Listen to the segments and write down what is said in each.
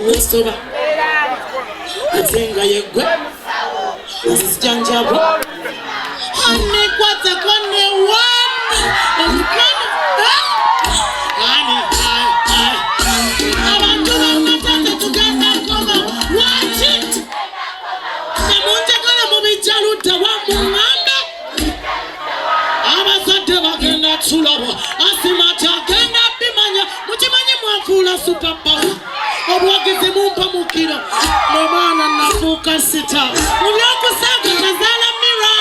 Wesoba Atenga yegwe Janjabo Honey kwata kone one Omukana Honey Abantu bamatata tugenda koma Watch it Namunte kola mubijaluta wa mungamba Abazadde bagenda tulabo Asimata agenda bimanya Mukimanyi mwafula superpower Obwagizi mumpa mukiro Mwana nafuka sita Mulyoku saka kazala mira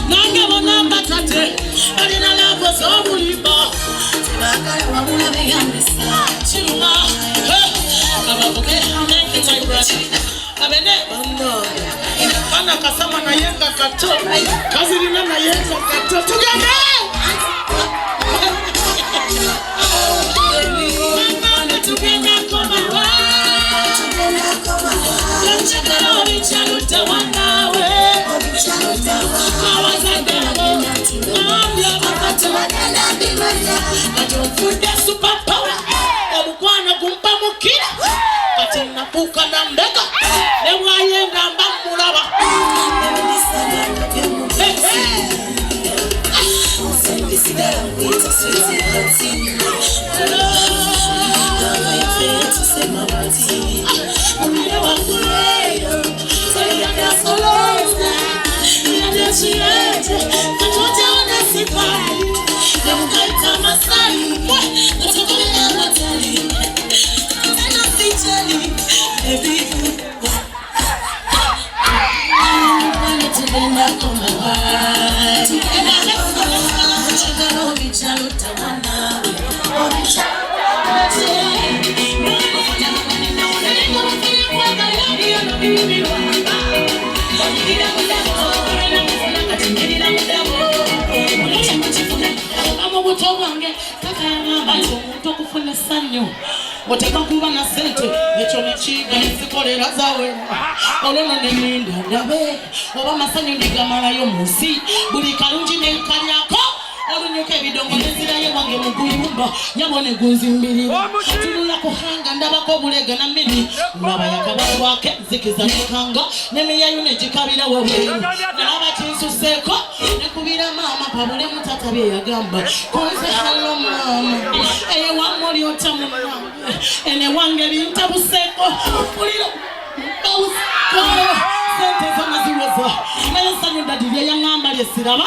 Nange bonamba tate Alina lavo zobulimba Tibakale wabula beyambisa Chiluma Ababuke Thank you my brother Abene Kana kasama na yenga kato Kazirina na yenga kato Tugende Mwana tugenda koma wa Yanchakara obichaluta wanawe Awazanda Ambia wakati Ajofude superpower Omukwana kumpa mukira Kati napuka na mbega Lewa yenga mbamulaba Wateka kuba na sente Necho nechiga nisikolera zawe Olono neminda ndabe Oba masanyo ndigamala yo musi Buli kalunji nenkali yako Olunyoke bidongo nezira ye wange muguyumba Nyabone gunzi mbili Tulula kuhanga ndabako bulega na mini Ndaba yakabalu wake zikiza nikanga Nemiya yune jikabila wewe Nalaba chinsu seko Nekubira mama pabule mutata bie ya gamba Konse hello mama Eye wamoli otamu mama Ene wange linta buseko Ulilo Sente zama ziweza Nayasa nyundadilia ya ngamba lesiraba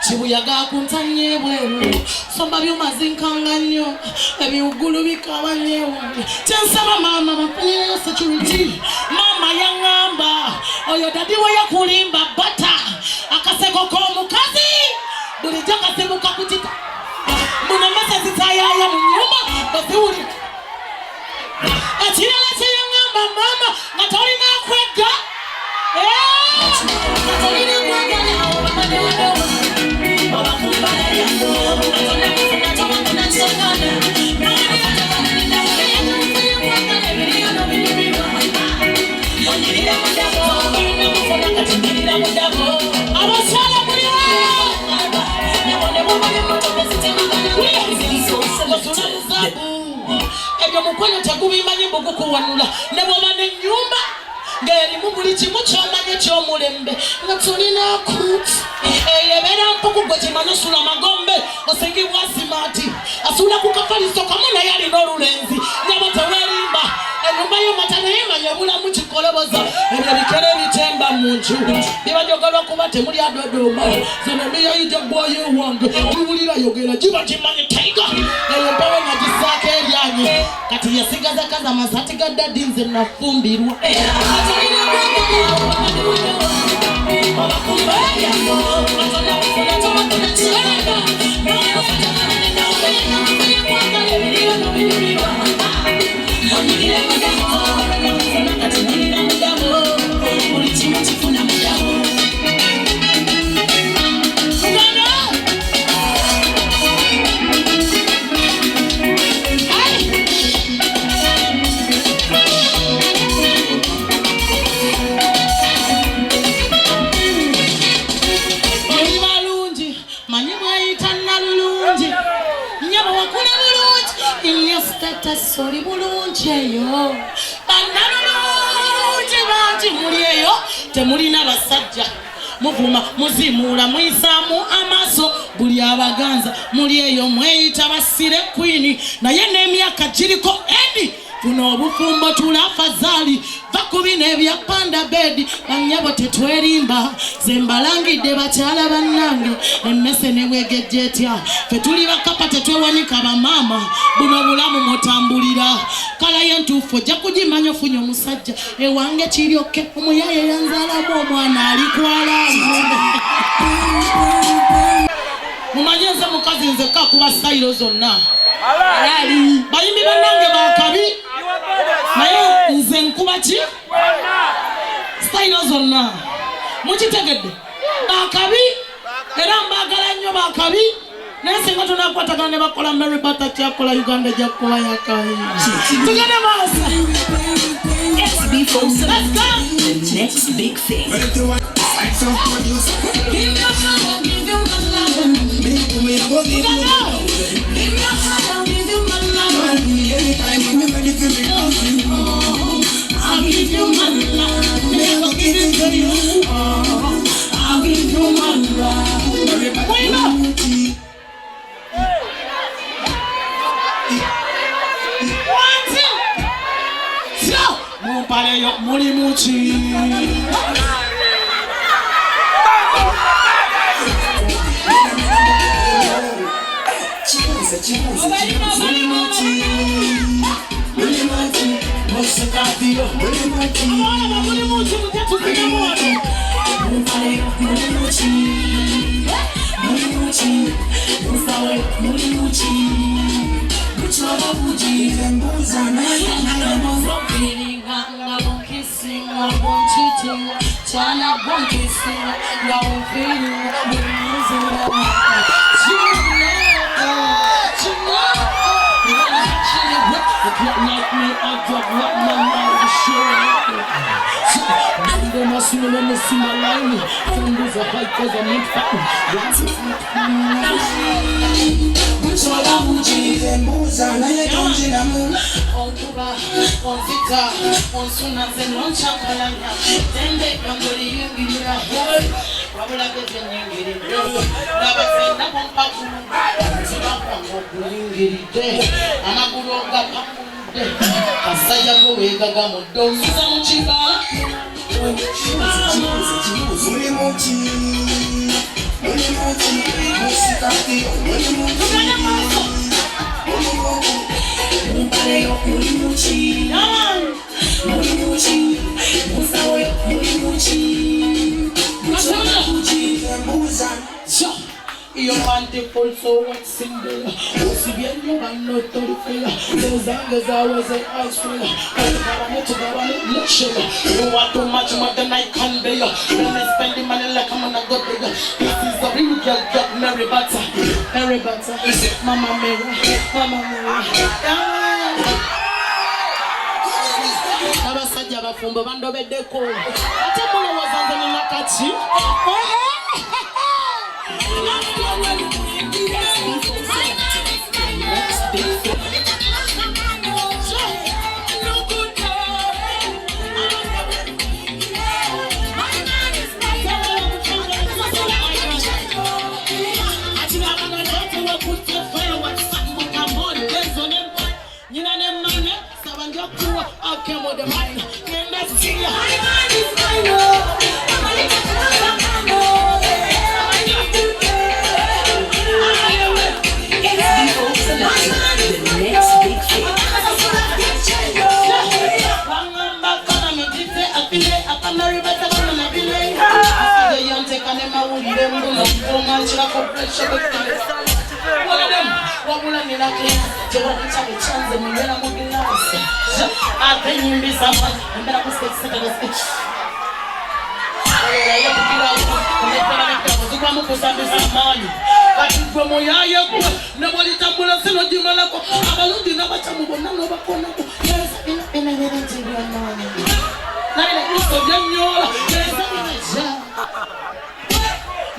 Chibuyaga kuntanye bweru Somba byuma zinkanganyo Ebiugulu bikabanyo Chensaba mama Mapanyele security Mama ya ngamba Oyo dadiwa ya kulimba bata Akaseko komukazi Bulijaka semuka kutita Muna mesa zitaya ya mnyuma Basi uli Achina lese ya ngamba mama Natori na kwega Natori na kwega Baba kumbala yangu Natona kufuna toma kuna chokana Abasala muliwa Ebyo mukwano tegubimanyi bukukuwanula ne bwoba n'ennyumba ng'erimu buli kimu ky'omanyi ky'omulembe nga tulina akuti eyebeera mpuku gwe kimanyi osula magombe osingibwa simaati asula ku kafaliso kamu naye alina olulenzi nyabo teweerimba ennyumba y'omata naye manya obulamu kikoloboza ebyo bikere ebitemba mu nju bibajogala okuba temuli adodooma zino miyayija gwayo wange giwulira yogera giba gimanyi taiga eyo mpewe nagisaako eryanyi kati yasigaza kaza amasati ga dadi nze nafumbirwa bannalulungi bangi muli eyo temulina basajja muvuma muzimuula muyisaamu amaaso buli abaganza muli eyo mweyita basire kwini naye n'emyaka giriko endi tuno obufumbo tulafazaali vakubi n'ebyapanda bedi banyabo tetwerimba zembalangidde bakyala bannange emmese nebwegejja etya fe tuli bakapa tetwewanika bamaama buno bulamu mutambulira kala yentuufu ojja kugimanya ofunye omusajja ewange kiryoke omuyaye yanzaalamu omwana alikwalamu mumanye nze mukazi nzekka kuba sayiro zonna bayimbi bannange bakabi naye nze nkuba ki sayiro zonna mukitegedde bakabi era mbagala nnyo bakabi naye singa tunakwatagana ne bakola Mary Bata kyakola Uganda ejja kukola yakayi tugende maaso. SB47, the next big thing. I'll give you my love, never give it to you. I'll give you my love. Wait up! One, two, so mumpaleyo muli muchi. Like me, I drop what my mind is showing. They must know when they see my line. Some days I fight cause I'm not fighting. Which one I would cheat and booze and I don't need a moon. On Cuba, on Vita, on Sunas and on Chakalanga. Then they come to the Yungi. Probably like the Yungi. Never said that one papu. So that one will Yungi. I'm a good old guy. Asaya go wega gamo domu samuchiba Your wonderful so what's in there? Si bien yo gano todo fea. Those angles I was an ice fella. Look sugar. You want too much more than I can bear. When I spend the money like I'm gonna go bigger. This is a real girl, Mary Bata. Mary Bata. Mama Mary. Mama Mary. Abasajja bafumbo bandobeddeko. Ate mulo wazanze mu nakati.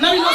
Now you know